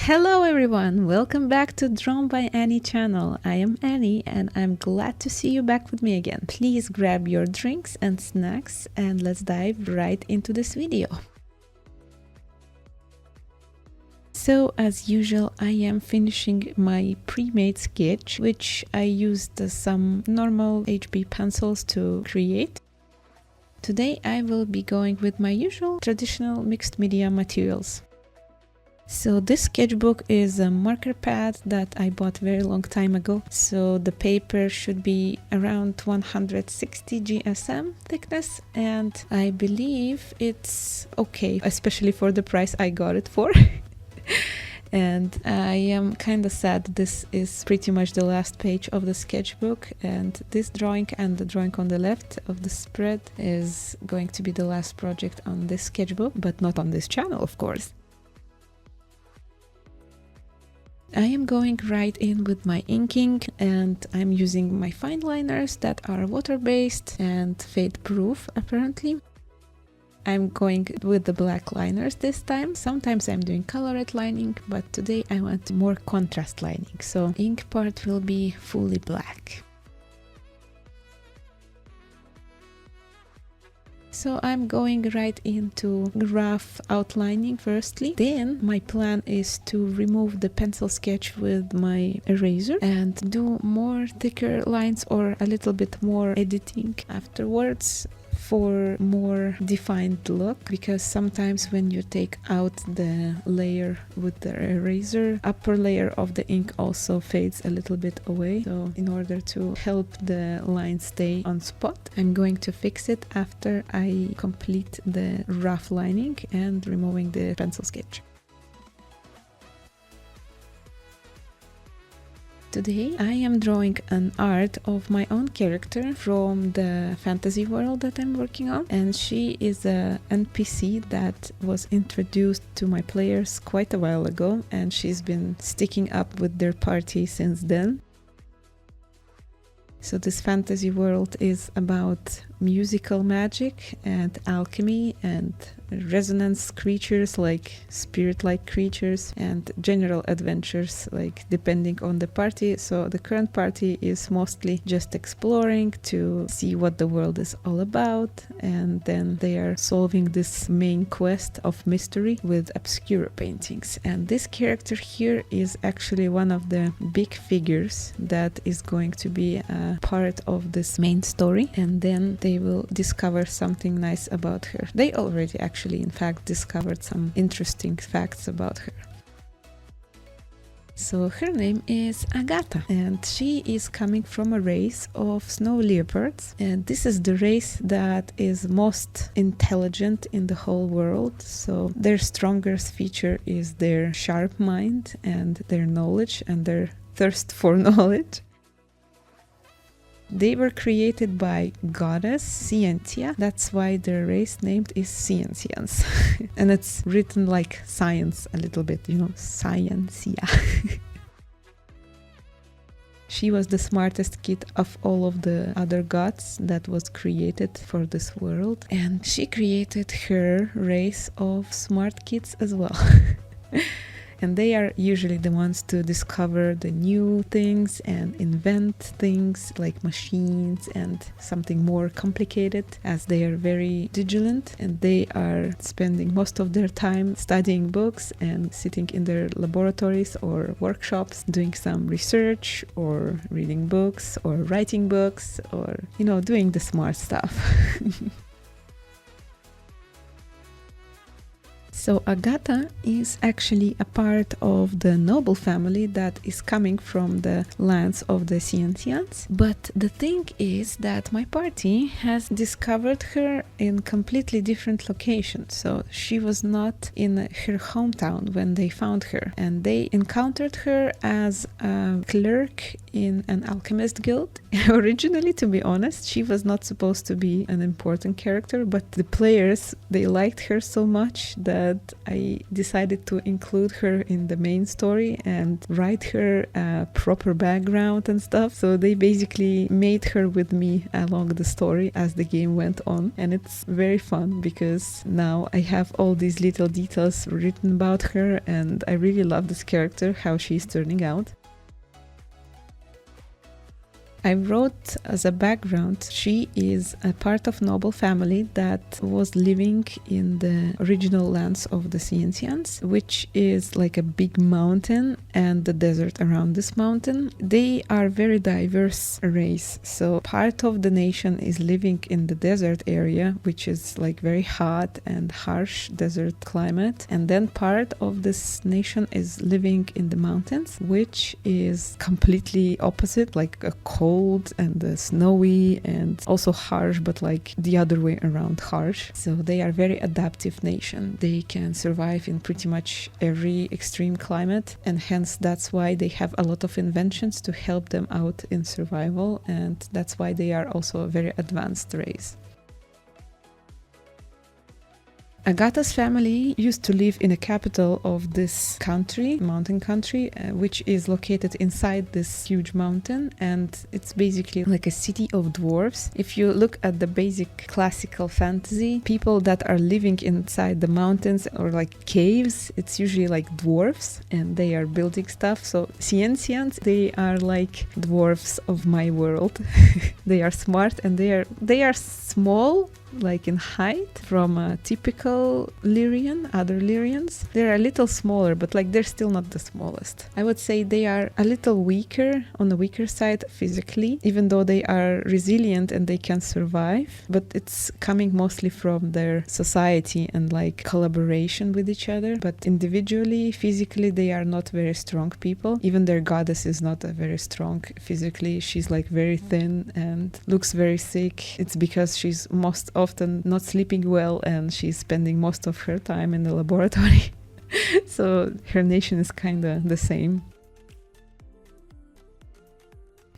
Hello everyone, welcome back to Drawn by Annie channel. I am Annie and I'm glad to see you back with me again. Please grab your drinks and snacks and let's dive right into this video. So as usual, I am finishing my pre-made sketch, which I used some normal HB pencils to create. Today I will be going with my usual traditional mixed media materials. So this sketchbook is a marker pad that I bought a very long time ago. So the paper should be around 160 GSM thickness and I believe it's okay, especially for the price I got it for. And I am kind of sad this is pretty much the last page of the sketchbook, and this drawing and the drawing on the left of the spread is going to be the last project on this sketchbook, but not on this channel, of course. I am going right in with my inking and I'm using my fine liners that are water-based and fade-proof apparently. I'm going with the black liners this time. Sometimes I'm doing colored lining, but today I want more contrast lining, so ink part will be fully black. So I'm going right into rough outlining firstly. Then my plan is to remove the pencil sketch with my eraser and do more thicker lines or a little bit more editing afterwards for more defined look, because sometimes when you take out the layer with the eraser, upper layer of the ink also fades a little bit away. So in order to help the line stay on spot, I'm going to fix it after I complete the rough lining and removing the pencil sketch. Today I am drawing an art of my own character from the fantasy world that I'm working on, and she is a NPC that was introduced to my players quite a while ago and she's been sticking up with their party since then. So this fantasy world is about musical magic and alchemy and resonance creatures like spirit-like creatures and general adventures, like depending on the party. So the current party is mostly just exploring to see what the world is all about, and then they are solving this main quest of mystery with obscure paintings. And this character here is actually one of the big figures that is going to be a part of this main story, and then they will discover something nice about her. They already actually in fact discovered some interesting facts about her. So her name is Agata and she is coming from a race of snow leopards, and this is the race that is most intelligent in the whole world. So their strongest feature is their sharp mind and their knowledge and their thirst for knowledge. They were created by goddess Scientia. That's why their race named is Scientians. And it's written like science a little bit, you know, Scientia. She was the smartest kid of all of the other gods that was created for this world. And she created her race of smart kids as well. And they are usually the ones to discover the new things and invent things like machines and something more complicated, as they are very vigilant and they are spending most of their time studying books and sitting in their laboratories or workshops doing some research or reading books or writing books or, you know, doing the smart stuff. So Agata is actually a part of the noble family that is coming from the lands of the Scientians. But the thing is that my party has discovered her in completely different locations. So she was not in her hometown when they found her, and they encountered her as a clerk in an alchemist guild. Originally, to be honest, she was not supposed to be an important character, but the players, they liked her so much that I decided to include her in the main story and write her a proper background and stuff. So they basically made her with me along the story as the game went on, and it's very fun because now I have all these little details written about her, and I really love this character, how she's turning out. I wrote as a background, she is a part of noble family that was living in the original lands of the Scientians, which is like a big mountain and the desert around this mountain. They are very diverse race. So part of the nation is living in the desert area, which is like very hot and harsh desert climate. And then part of this nation is living in the mountains, which is completely opposite, like a cold and snowy and also harsh, but like the other way around harsh. So they are very adaptive nation. They can survive in pretty much every extreme climate, and hence that's why they have a lot of inventions to help them out in survival, and that's why they are also a very advanced race. Agatha's family used to live in the capital of this country, mountain country, which is located inside this huge mountain, and it's basically like a city of dwarves. If you look at the basic classical fantasy, people that are living inside the mountains or like caves, it's usually like dwarves, and they are building stuff. So Scientians, they are like dwarves of my world. They are smart and they are small, like in height, from a typical Lyrian, other Lyrians. They're a little smaller, but like they're still not the smallest. I would say they are a little weaker, on the weaker side physically, even though they are resilient and they can survive, but it's coming mostly from their society and like collaboration with each other. But individually, physically, they are not very strong people. Even their goddess is not very strong physically. She's like very thin and looks very sick. It's because she's most often not sleeping well and she's spending most of her time in the laboratory. So her nation is kind of the same.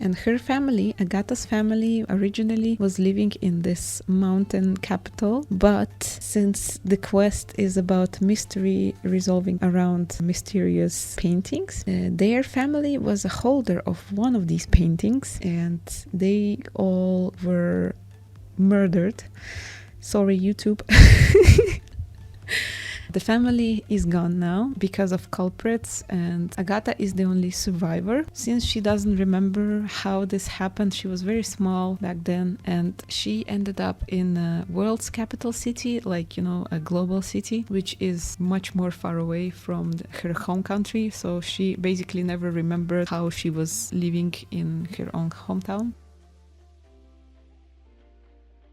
And her family, Agatha's family, originally was living in this mountain capital, but since the quest is about mystery resolving around mysterious paintings, their family was a holder of one of these paintings, and they all were murdered. Sorry, YouTube. The family is gone now because of culprits, and Agatha is the only survivor. Since she doesn't remember how this happened, she was very small back then, and she ended up in the world's capital city, like, you know, a global city, which is much more far away from her home country. So she basically never remembered how she was living in her own hometown.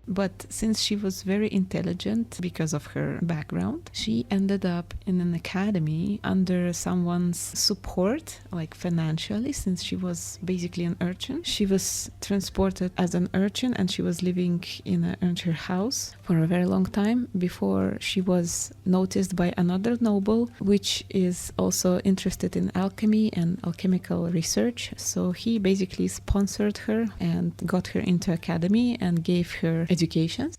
But since she was very intelligent because of her background, she ended up in an academy under someone's support, like financially, since she was basically an urchin. She was transported as an urchin and she was living in an urchin house for a very long time before she was noticed by another noble, which is also interested in alchemy and alchemical research. So he basically sponsored her and got her into academy and gave her education.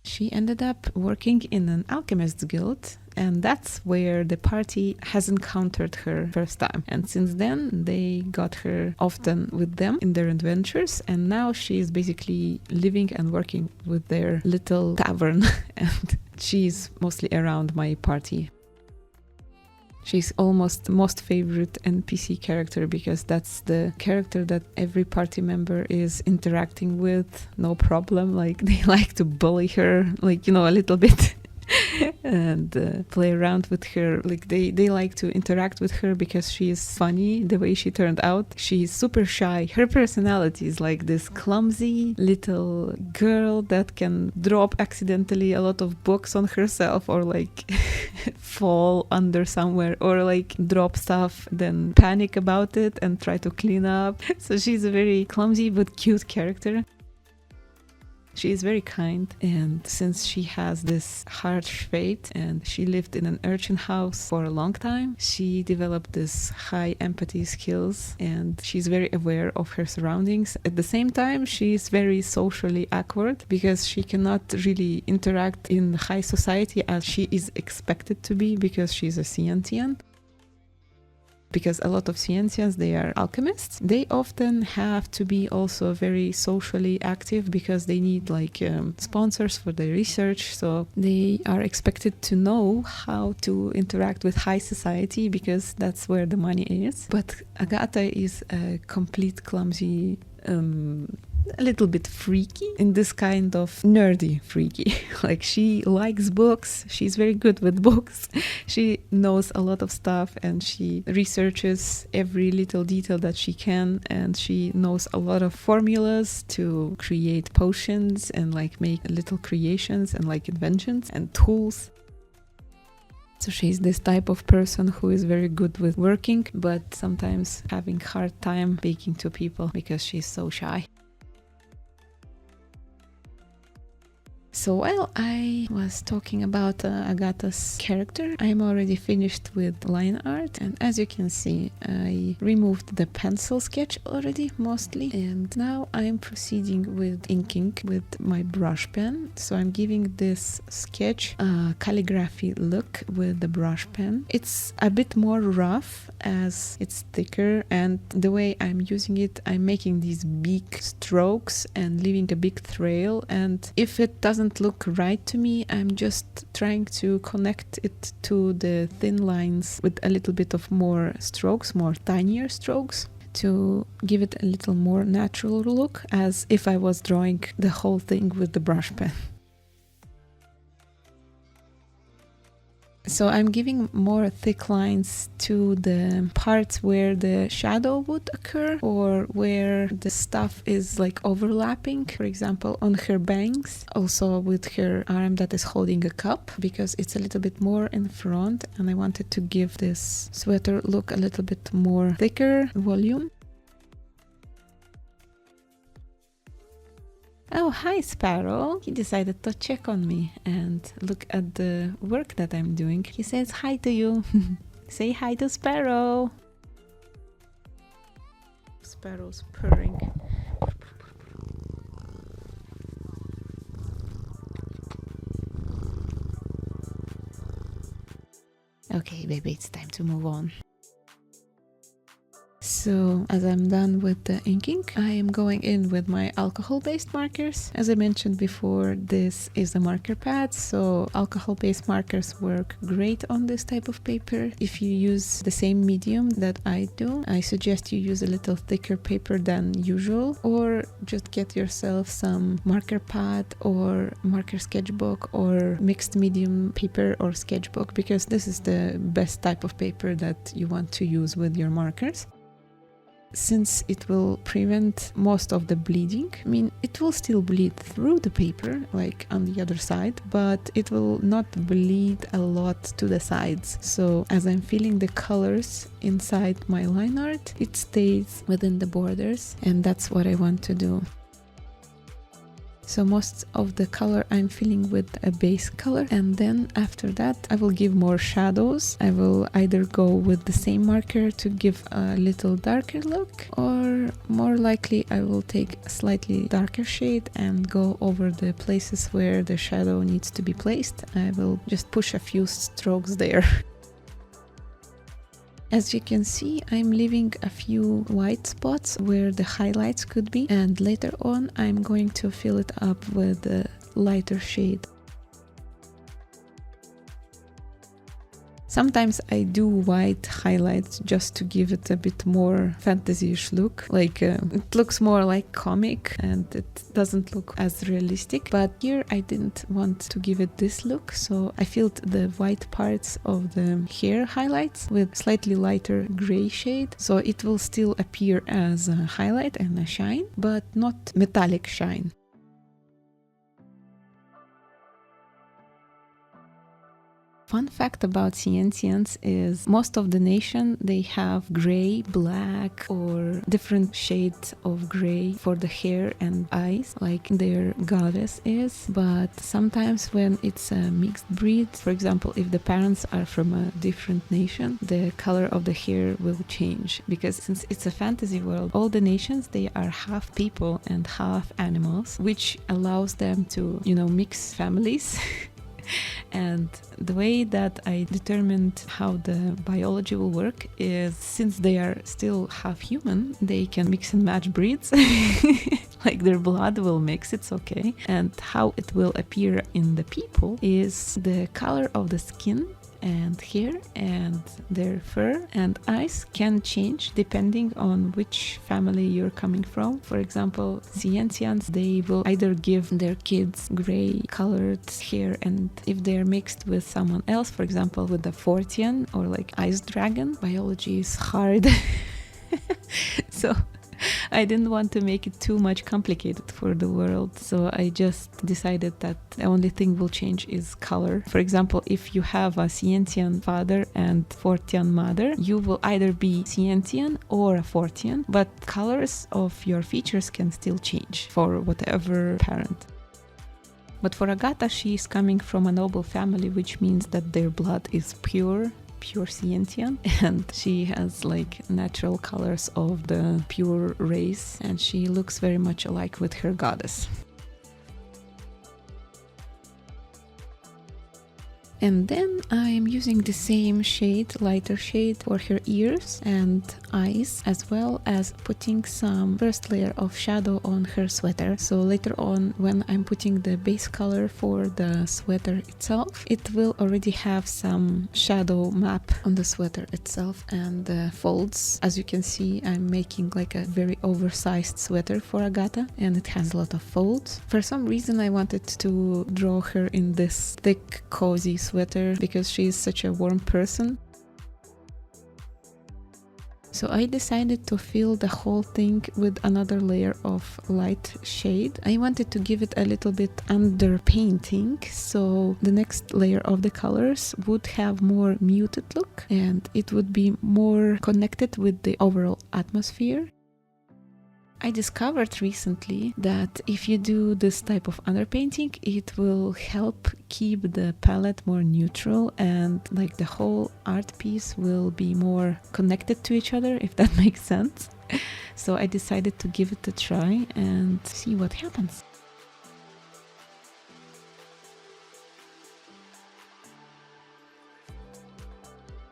She ended up working in an alchemist's guild, and that's where the party has encountered her first time. And since then, they got her often with them in their adventures, and now she is basically living and working with their little tavern, and she's mostly around my party. She's almost the most favorite NPC character because that's the character that every party member is interacting with, no problem. Like, they like to bully her, like, you know, a little bit. And play around with her. Like, they like to interact with her because she is funny the way she turned out. She's super shy. Her personality is like this clumsy little girl that can drop accidentally a lot of books on herself, or like fall under somewhere, or like drop stuff, then panic about it and try to clean up. So she's a very clumsy but cute character. She is very kind, and since she has this harsh fate and she lived in an urchin house for a long time, she developed this high empathy skills, and she's very aware of her surroundings. At the same time, she's very socially awkward because she cannot really interact in high society as she is expected to be because she's a Scientian. Because a lot of Scientians, they are alchemists. They often have to be also very socially active because they need sponsors for their research. So they are expected to know how to interact with high society because that's where the money is. But Agatha is a complete clumsy, a little bit freaky, in this kind of nerdy freaky. Like, she likes books, she's very good with books, she knows a lot of stuff, and she researches every little detail that she can, and she knows a lot of formulas to create potions and make little creations and inventions and tools. So she's this type of person who is very good with working, but sometimes having hard time speaking to people because she's so shy. So while I was talking about Agatha's character, I'm already finished with line art, and as you can see, I removed the pencil sketch already mostly, and now I'm proceeding with inking with my brush pen. So I'm giving this sketch a calligraphy look with the brush pen. It's a bit more rough as it's thicker, and the way I'm using it, I'm making these big strokes and leaving a big trail, and if it doesn't look right to me, I'm just trying to connect it to the thin lines with a little bit of more strokes, more tinier strokes, to give it a little more natural look, as if I was drawing the whole thing with the brush pen. So I'm giving more thick lines to the parts where the shadow would occur, or where the stuff is overlapping, for example on her bangs, also with her arm that is holding a cup, because it's a little bit more in front and I wanted to give this sweater look a little bit more thicker volume. Oh, hi Sparrow! He decided to check on me and look at the work that I'm doing. He says hi to you. Say hi to Sparrow! Sparrow's purring. Okay, baby, it's time to move on. So as I'm done with the inking, I am going in with my alcohol-based markers. As I mentioned before, this is a marker pad, so alcohol-based markers work great on this type of paper. If you use the same medium that I do, I suggest you use a little thicker paper than usual, or just get yourself some marker pad or marker sketchbook or mixed medium paper or sketchbook, because this is the best type of paper that you want to use with your markers. Since it will prevent most of the bleeding, I mean, it will still bleed through the paper, like on the other side, but it will not bleed a lot to the sides. So as I'm filling the colors inside my line art, it stays within the borders, and that's what I want to do. So most of the color I'm filling with a base color, and then after that I will give more shadows. I will either go with the same marker to give a little darker look, or more likely I will take a slightly darker shade and go over the places where the shadow needs to be placed. I will just push a few strokes there. As you can see, I'm leaving a few white spots where the highlights could be, and later on I'm going to fill it up with a lighter shade. Sometimes I do white highlights just to give it a bit more fantasy-ish look, it looks more like comic and it doesn't look as realistic, but here I didn't want to give it this look, so I filled the white parts of the hair highlights with slightly lighter gray shade, so it will still appear as a highlight and a shine, but not metallic shine. Fun fact about Scientians is most of the nation, they have gray, black, or different shades of gray for the hair and eyes, like their goddess is. But sometimes when it's a mixed breed, for example, if the parents are from a different nation, the color of the hair will change. Because since it's a fantasy world, all the nations, they are half people and half animals, which allows them to, mix families. And the way that I determined how the biology will work is, since they are still half human, they can mix and match breeds. Like their blood will mix, it's okay. And how it will appear in the people is the color of the skin and hair and their fur and eyes can change depending on which family you're coming from. For example, Scientians, they will either give their kids gray colored hair, and if they're mixed with someone else, for example with the Fortean or like ice dragon, biology is hard. So I didn't want to make it too much complicated for the world, so I just decided that the only thing will change is color. For example, if you have a Scientian father and Fortean mother, you will either be Scientian or a Fortean, but colors of your features can still change for whatever parent. But for Agatha, she is coming from a noble family, which means that their blood is pure Scientian, and she has like natural colors of the pure race, and she looks very much alike with her goddess. And then I'm using the same shade, lighter shade, for her ears and eyes, as well as putting some first layer of shadow on her sweater. So later on, when I'm putting the base color for the sweater itself, it will already have some shadow map on the sweater itself and the folds. As you can see, I'm making like a very oversized sweater for Agatha, and it has a lot of folds. For some reason, I wanted to draw her in this thick, cozy sweater because she is such a warm person. So I decided to fill the whole thing with another layer of light shade. I wanted to give it a little bit under painting, so the next layer of the colors would have more muted look and it would be more connected with the overall atmosphere. I discovered recently that if you do this type of underpainting, it will help keep the palette more neutral and like the whole art piece will be more connected to each other, if that makes sense. So I decided to give it a try and see what happens.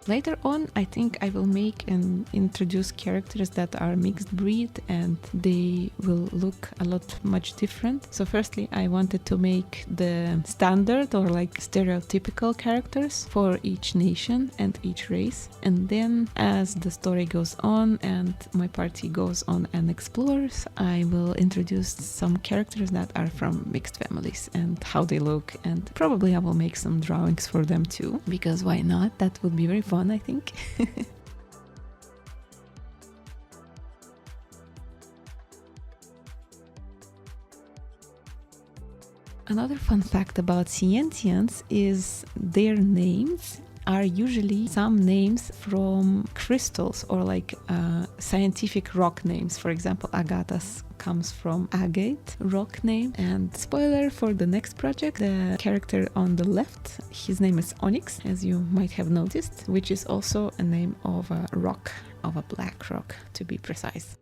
Later on, I think I will make and introduce characters that are mixed breed and they will look a lot much different. So firstly, I wanted to make the standard or like stereotypical characters for each nation and each race. And then as the story goes on and my party goes on and explores, I will introduce some characters that are from mixed families and how they look, and probably I will make some drawings for them too, because why not? That would be very fun, I think. Another fun fact about Scientians is their names are usually some names from crystals or like scientific rock names. For example, Agatha's comes from agate rock name. And spoiler for the next project, the character on the left, his name is Onyx, as you might have noticed, which is also a name of a rock, of a black rock to be precise.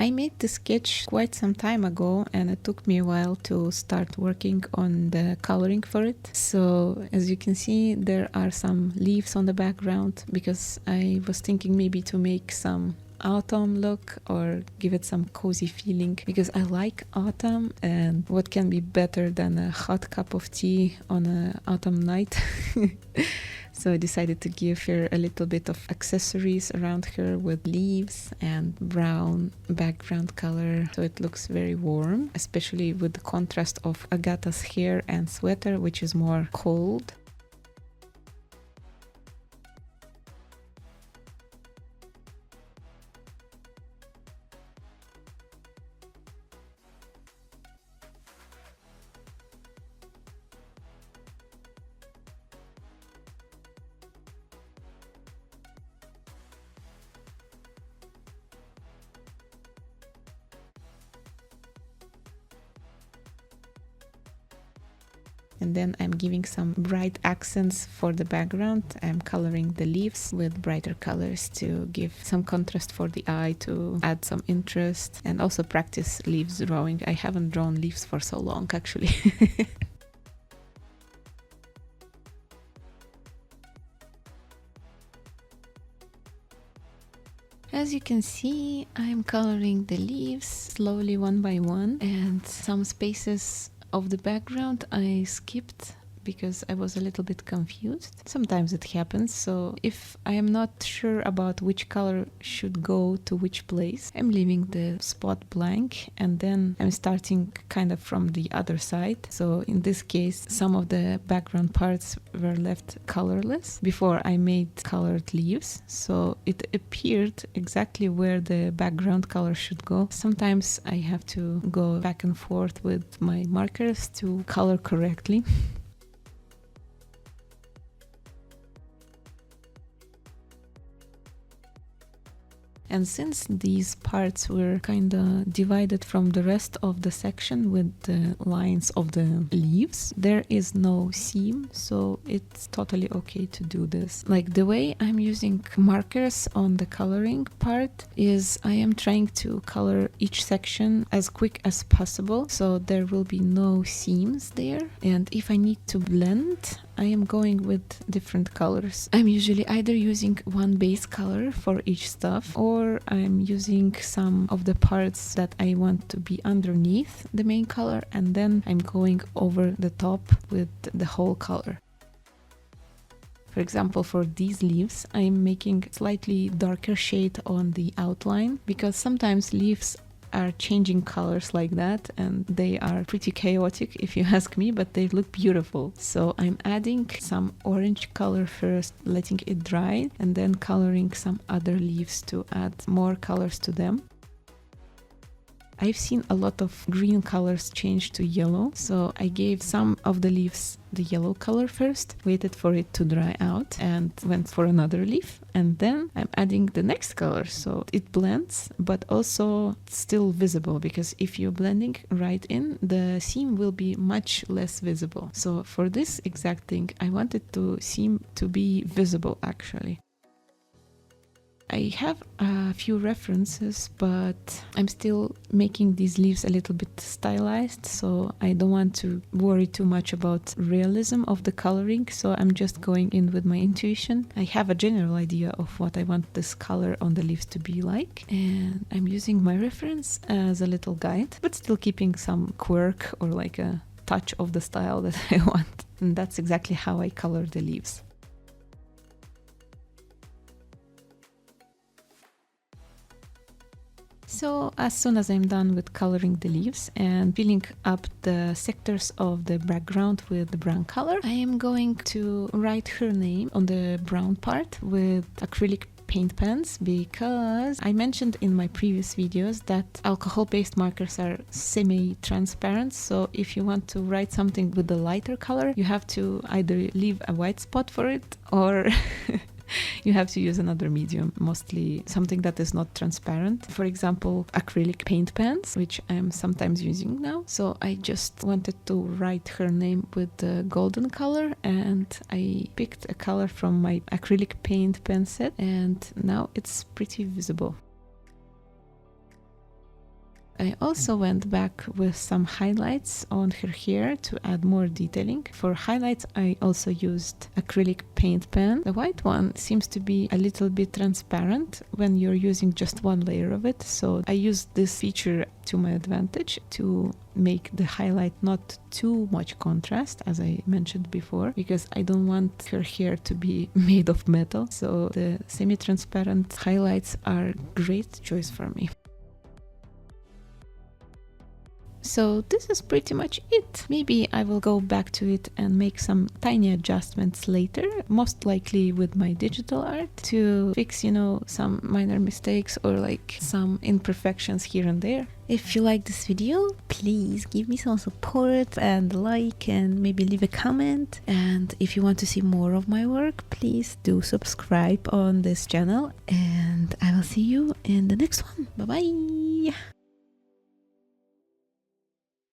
I made this sketch quite some time ago, and it took me a while to start working on the coloring for it. So as you can see, there are some leaves on the background because I was thinking maybe to make some autumn look or give it some cozy feeling, because I like autumn, and what can be better than a hot cup of tea on an autumn night. So I decided to give her a little bit of accessories around her with leaves and brown background color, so it looks very warm, especially with the contrast of Agatha's hair and sweater, which is more cold. And then I'm giving some bright accents for the background. I'm coloring the leaves with brighter colors to give some contrast for the eye, to add some interest, and also practice leaves drawing. I haven't drawn leaves for so long, actually. As you can see, I'm coloring the leaves slowly one by one, and some spaces of the background I skipped because I was a little bit confused. Sometimes it happens, so if I am not sure about which color should go to which place, I'm leaving the spot blank, and then I'm starting kind of from the other side. So in this case, some of the background parts were left colorless before I made colored leaves, so it appeared exactly where the background color should go. Sometimes I have to go back and forth with my markers to color correctly. And since these parts were kind of divided from the rest of the section with the lines of the leaves, there is no seam, so it's totally okay to do this. Like, the way I'm using markers on the coloring part is I am trying to color each section as quick as possible, so there will be no seams there. And if I need to blend, I am going with different colors. I'm usually either using one base color for each stuff, or I'm using some of the parts that I want to be underneath the main color, and then I'm going over the top with the whole color. For example, for these leaves, I'm making slightly darker shade on the outline, because sometimes leaves are changing colors like that, and they are pretty chaotic if you ask me, but they look beautiful. So I'm adding some orange color first, letting it dry, and then coloring some other leaves to add more colors to them. I've seen a lot of green colors change to yellow, so I gave some of the leaves the yellow color first, waited for it to dry out, and went for another leaf, and then I'm adding the next color, so it blends but also still visible, because if you're blending right in, the seam will be much less visible. So for this exact thing, I wanted the seam to be visible actually. I have a few references, but I'm still making these leaves a little bit stylized, so I don't want to worry too much about realism of the coloring, so I'm just going in with my intuition. I have a general idea of what I want this color on the leaves to be like, and I'm using my reference as a little guide, but still keeping some quirk or like a touch of the style that I want. And that's exactly how I color the leaves. So as soon as I'm done with coloring the leaves and filling up the sectors of the background with the brown color, I am going to write her name on the brown part with acrylic paint pens, because I mentioned in my previous videos that alcohol-based markers are semi-transparent, so if you want to write something with a lighter color, you have to either leave a white spot for it, or you have to use another medium, mostly something that is not transparent. For example, acrylic paint pens, which I'm sometimes using now. So I just wanted to write her name with the golden color, and I picked a color from my acrylic paint pen set, and now it's pretty visible. I also went back with some highlights on her hair to add more detailing. For highlights, I also used acrylic paint pen. The white one seems to be a little bit transparent when you're using just one layer of it, so I used this feature to my advantage to make the highlight not too much contrast, as I mentioned before, because I don't want her hair to be made of metal, so the semi-transparent highlights are a great choice for me. So this is pretty much it. Maybe I will go back to it and make some tiny adjustments later, most likely with my digital art, to fix, some minor mistakes or like some imperfections here and there. If you like this video, please give me some support and like and maybe leave a comment. And if you want to see more of my work, please do subscribe on this channel, and I will see you in the next one. Bye bye!